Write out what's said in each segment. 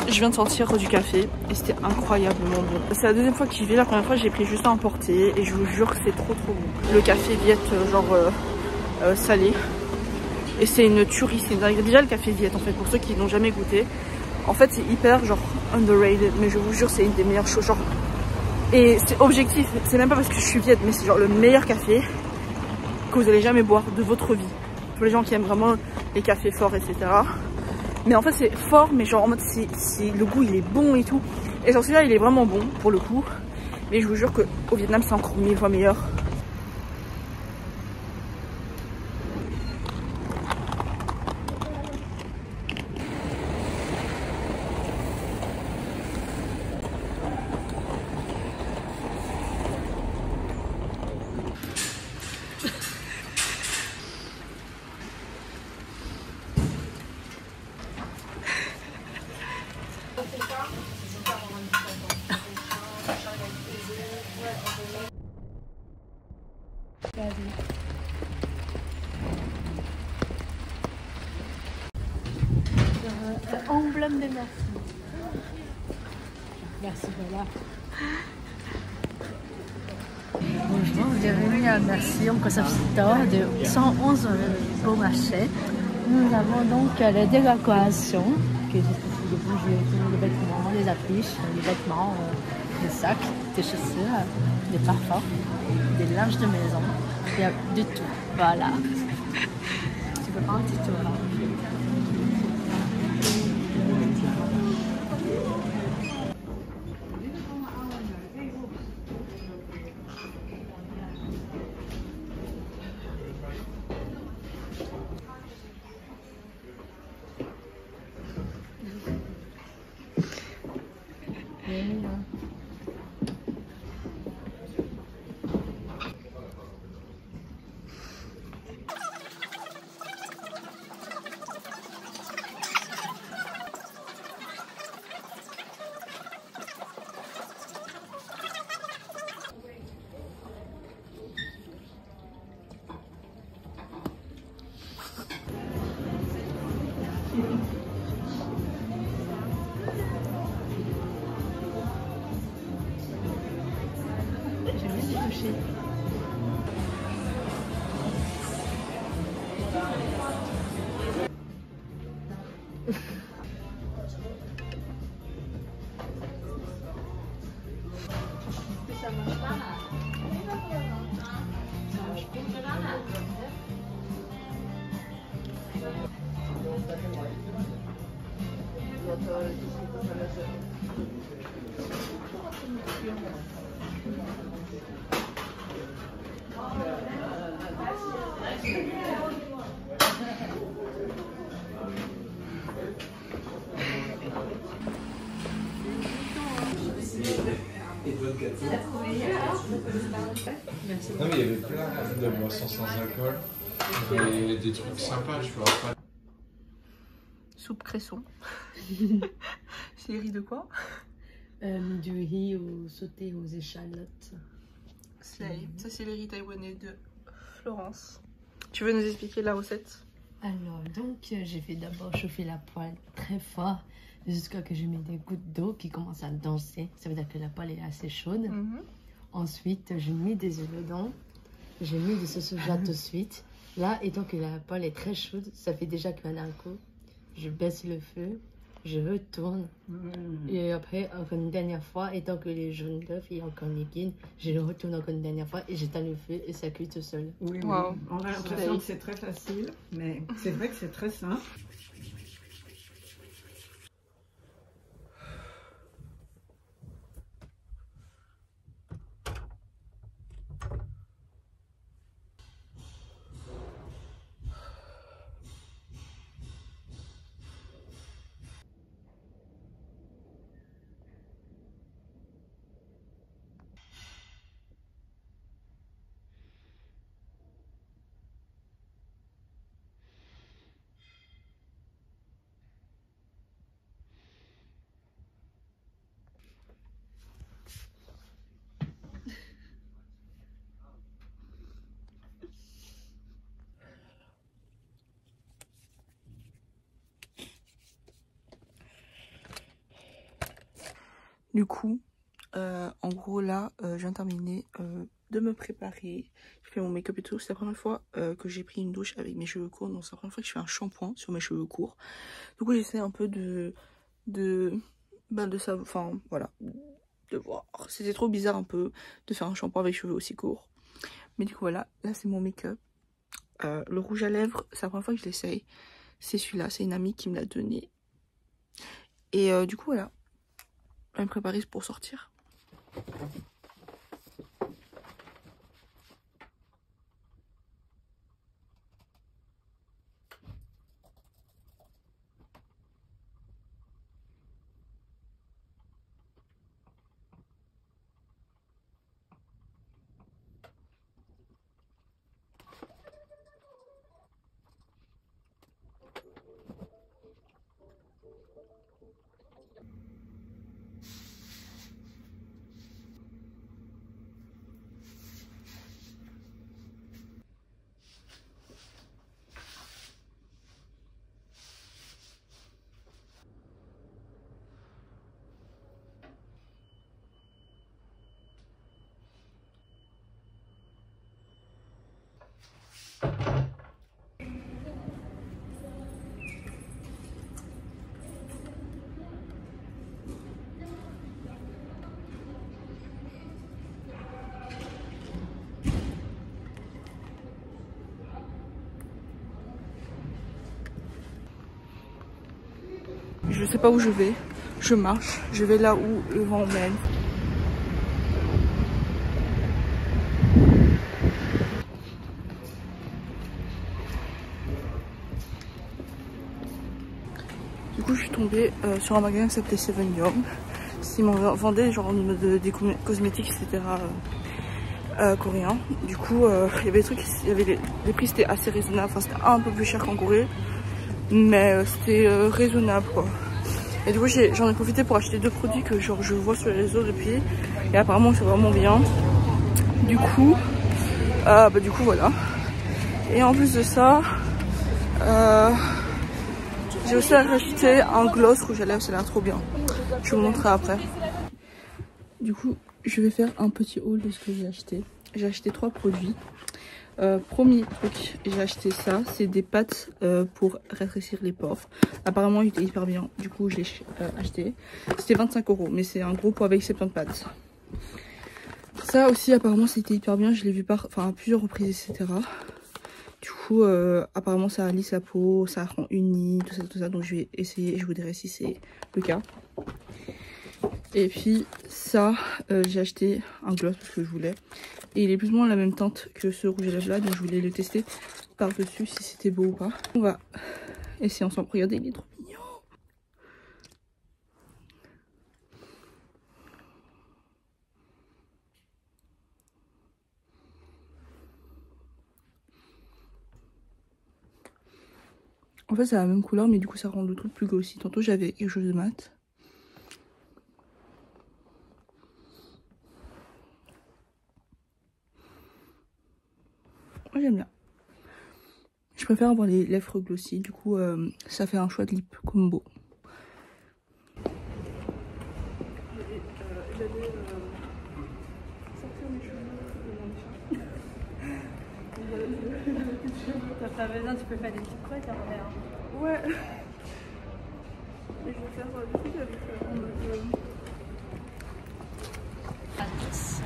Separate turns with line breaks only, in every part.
Je viens de sortir du café et c'était incroyablement bon. C'est la deuxième fois que j'y vais. La première fois j'ai pris juste à emporter et je vous jure que c'est trop bon. Le café Viet genre salé. Et c'est une tuerie, c'est déjà le café Viet en fait pour ceux qui n'ont jamais goûté. En fait c'est hyper genre underrated mais je vous jure c'est une des meilleures choses genre. Et c'est objectif, c'est même pas parce que je suis Viet mais c'est genre le meilleur café que vous allez jamais boire de votre vie. Pour les gens qui aiment vraiment les cafés forts etc. Mais en fait c'est fort mais genre en mode le goût il est bon et tout. Et genre celui-là il est vraiment bon pour le coup. Mais je vous jure qu'au Vietnam c'est encore 1000 fois meilleur.
Emblème de merci. Merci, voilà. Bonjour, bienvenue à Merci, en concepteur de 111 Beau Marché. Nous avons donc les décorations, que des bougies, des vêtements, des affiches, des vêtements, des sacs, des chaussures, des parfums, des linges de maison. Il y a de tout. Voilà. Tu peux prendre un petit tour là.
Non mais il y avait plein de boissons sans alcool et des trucs sympas, tu vois.
Soupe cresson. C'est riz de quoi?
Du riz sauté aux échalotes.
Ça c'est les riz taïwanais de Florence. Tu veux nous expliquer la recette?
Alors donc j'ai fait d'abord chauffer la poêle très fort jusqu'à ce que je mette des gouttes d'eau qui commencent à danser. Ça veut dire que la poêle est assez chaude. Ensuite j'ai mis des œufs dedans. J'ai mis des sauces soja tout de suite. Là, étant que la poêle est très chaude, ça fait déjà cuire d'un coup. Je baisse le feu, je retourne. Et après, encore une dernière fois, étant que les jaunes d'œufs et encore liquide, je retourne encore une dernière fois et j'éteins le feu et ça cuit tout seul.
Oui, oui.
Wow.
On a l'impression que c'est très facile, mais c'est vrai que c'est très simple.
Du coup, en gros là, je viens de terminer de me préparer. Je fais mon make-up et tout. C'est la première fois que j'ai pris une douche avec mes cheveux courts. Donc c'est la première fois que je fais un shampoing sur mes cheveux courts. Du coup j'essaie un peu de ça, enfin voilà, de voir. C'était trop bizarre un peu de faire un shampoing avec cheveux aussi courts. Mais du coup voilà, là c'est mon make-up. Le rouge à lèvres, c'est la première fois que je l'essaye. C'est celui-là, c'est une amie qui me l'a donné. Et du coup voilà, je vais me préparer pour sortir. Je sais pas où je vais, je marche, je vais là où le vent mène. Du coup je suis tombée sur un magasin qui s'appelait Seven Young. Ils m'en vendaient genre des cosmétiques etc. Coréens. Du coup il y avait des trucs, les prix c'était assez raisonnable, enfin c'était un peu plus cher qu'en Corée. Mais c'était raisonnable quoi. Et du coup j'en ai profité pour acheter 2 produits que genre je vois sur les réseaux depuis. Et apparemment c'est vraiment bien. Du coup voilà. Et en plus de ça, j'ai aussi acheté un gloss rouge à lèvres, ça a l'air trop bien. Je vous montrerai après. Du coup je vais faire un petit haul de ce que j'ai acheté. J'ai acheté 3 produits. Premier truc, j'ai acheté ça, c'est des pâtes pour rétrécir les pores. Apparemment il était hyper bien, du coup je l'ai acheté. C'était 25 €, mais c'est un gros pot avec 70 pâtes. Ça aussi apparemment c'était hyper bien, je l'ai vu à plusieurs reprises etc. Du coup apparemment ça lisse la peau, ça rend unie, tout ça, donc je vais essayer et je vous dirai si c'est le cas. Et puis ça, j'ai acheté un gloss parce que je voulais. Et il est plus ou moins la même teinte que ce rouge à lèvres là, donc je voulais le tester par-dessus si c'était beau ou pas. On va essayer ensemble. Regardez, il est trop mignon. En fait c'est la même couleur mais du coup ça rend le truc plus glossy. Tantôt j'avais quelque chose de mat. Moi j'aime bien. Je préfère avoir les lèvres glossy, du coup ça fait un choix de lip combo.
T'as pas besoin, tu peux faire des petites couettes en vrai.
Ouais. Et je vais faire des trucs avec
À tous.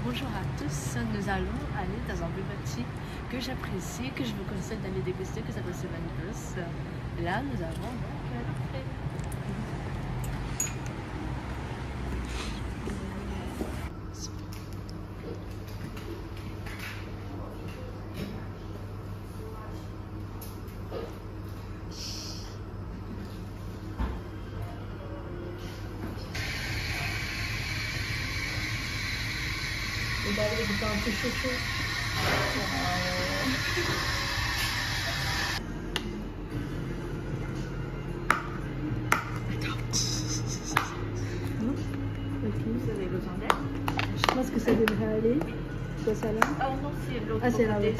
Bonjour à tous, nous allons aller dans un bleu boutique que j'apprécie, que je vous conseille d'aller déguster, que s'appelle Seven Plus. Là, nous avons donc l'entrée. Et d'aller écouter un peu chaud.
Vous avez besoin d'aide?
Je pense que ça devrait aller. C'est ça là?
Ah non, c'est l'autre.
Ah, c'est là, oui.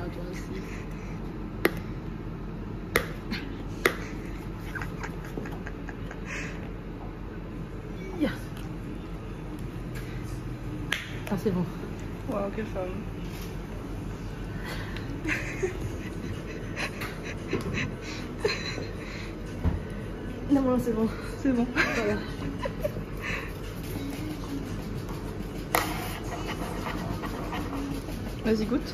à toi aussi. Yeah. Ah, c'est bon.
Waouh, quelle femme.
Non, non, c'est bon.
C'est bon.
Voilà.
Vas-y, goûte.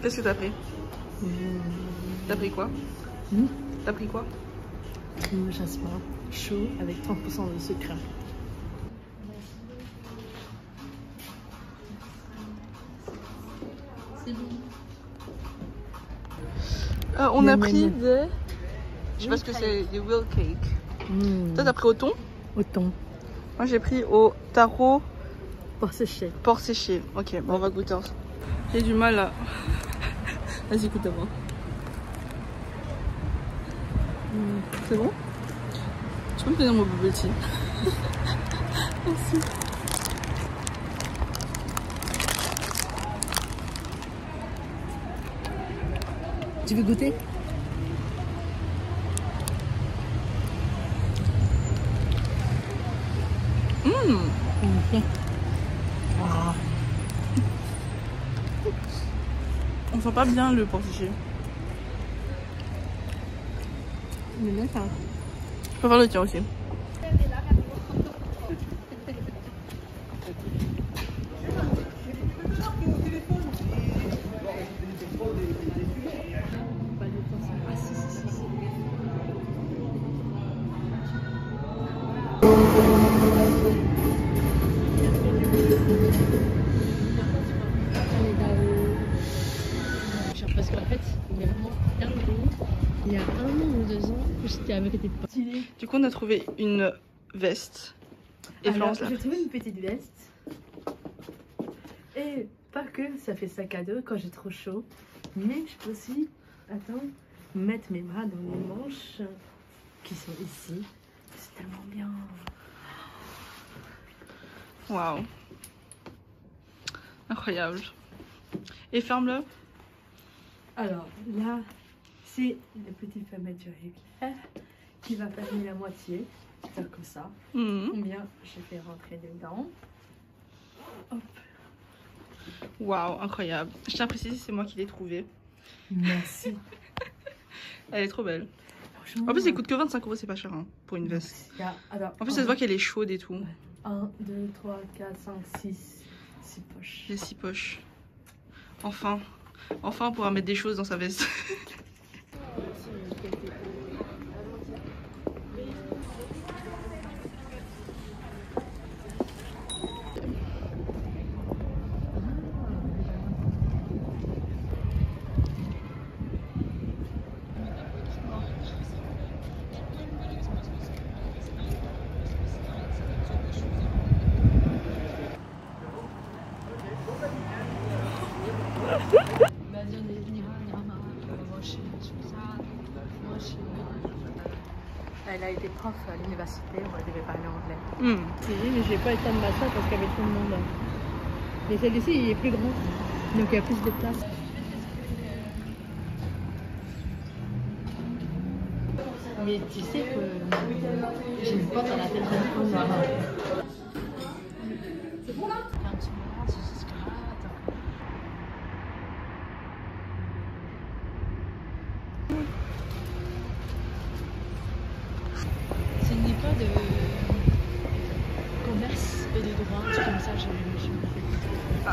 Qu'est-ce que t'as pris? T'as pris quoi? T'as pris quoi?
Crème jasmin chaud avec 30% de sucre. C'est bon.
On a pris des... Je sais pas ce que c'est, des wheel cake. Toi, t'as pris au thon?
Au thon.
Moi, j'ai pris au taro
Pour sécher.
porc séché. Ok, bon, on va goûter ensemble. J'ai du mal à... Vas-y, goûte d'abord. C'est bon? Tu peux me donner mon bubble tea? Merci.
Tu veux goûter? Ah.
On sent pas bien le porc séché.
Mais là, ça...
Je préfère le tien aussi.
Parce qu'en fait, il y a vraiment plein de pays. Il y a 1 an ou 2 ans, j'étais avec des potes.
Du coup, on a trouvé une veste. Et
Alors,
Florence l'a
j'ai
pris.
trouvé une petite veste. Et pas que ça fait sac à dos quand j'ai trop chaud, mais je peux aussi, attends, mettre mes bras dans les manches qui sont ici. C'est tellement bien.
Waouh. Incroyable. Et ferme-le.
Alors là, c'est le petit fermeture éclair qui va fermer la moitié, faire comme ça. Combien je fais rentrer dedans. Hop.
Waouh, incroyable. Je tiens à préciser, c'est moi qui l'ai trouvée.
Merci.
Elle est trop belle.
Franchement,
En plus, elle coûte que 25 €, c'est pas cher hein, pour une veste.
il y a- alors,
En plus, ça se voit qu'elle est chaude et tout.
1, 2, 3, 4, 5, 6 poches.
Les 6 poches. Enfin. Enfin, on pourra mettre des choses dans sa veste.
Elle a été prof à l'université où elle devait parler anglais.
Hmm.
Mais je n'ai pas été de ma salle parce qu'il y avait trop de monde. Mais celle-ci, il est plus grand. Donc il y a plus de place. Mais tu sais que j'ai une pote à la tête de femme. C'est bon là? Un petit moment, c'est juste que là, attends. Ce n'est pas de commerce et de droit, c'est comme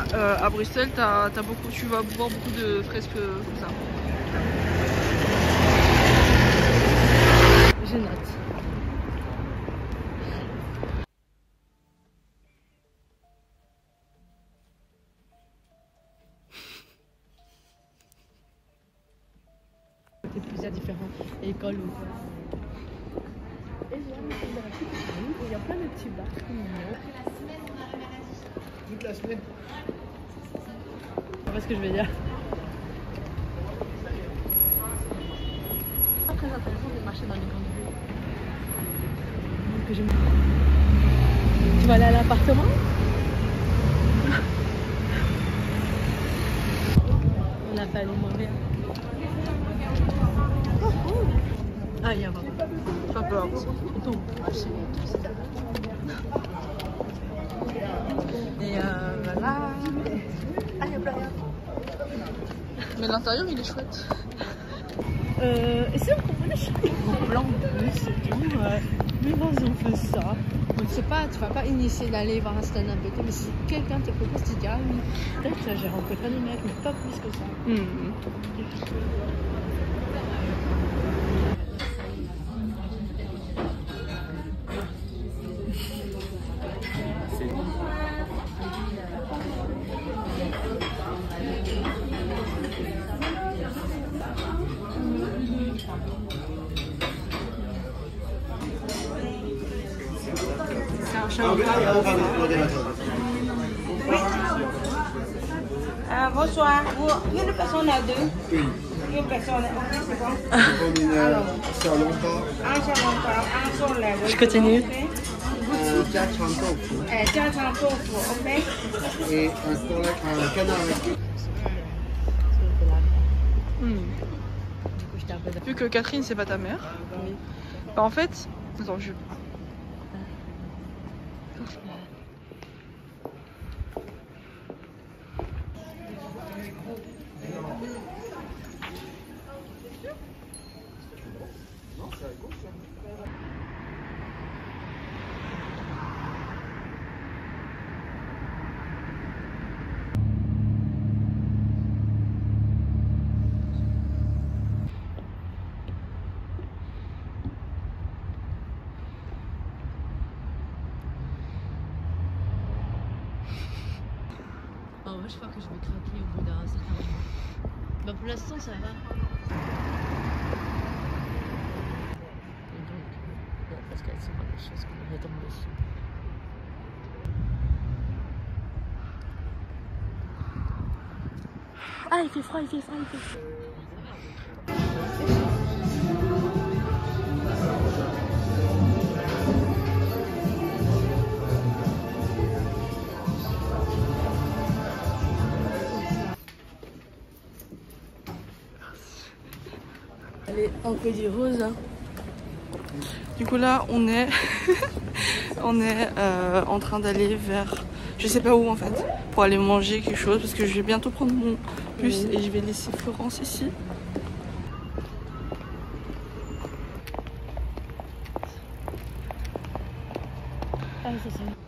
ça,
À Bruxelles, tu vas voir beaucoup de fresques comme ça.
je note. C'est plusieurs différents écoles ou et il y a plein de petits bars.
Toute la semaine.
Tu vois ce que je veux dire? C'est pas très intéressant de marcher dans les grandes rues. Tu vas aller à l'appartement? fallu mourir. Ah, il y a pas.
Pas peur.
Tout. Et voilà. Ah, il y a plein.
Mais l'intérieur il est chouette.
Et c'est un plan plus et tout. Mais vas-y, on fait ça. Donc, c'est pas, tu vas pas initier d'aller voir un stand-up et tout, mais si quelqu'un te propose, tu dis ah oui, peut-être j'ai rencontré des mecs, mais pas plus que ça.
Bonsoir. Une personne à deux. Oui. Une personne. C'est bon. Alors.
Je continue.
Et un canard.
Vu que Catherine c'est pas ta mère, bah en fait, attends, je...
Oh, moi je crois que je vais craquer au bout d'un certain moment. Bah pour l'instant ça va. Et donc, bon, parce qu'elles sont pas des choses qu'on retombe dessus. Ah, il fait froid, il fait froid, il fait froid. Allez, on fait du rose. Hein.
Du coup là on est on est en train d'aller vers je sais pas où en fait pour aller manger quelque chose parce que je vais bientôt prendre mon bus et je vais laisser Florence ici.
Ah, ça c'est...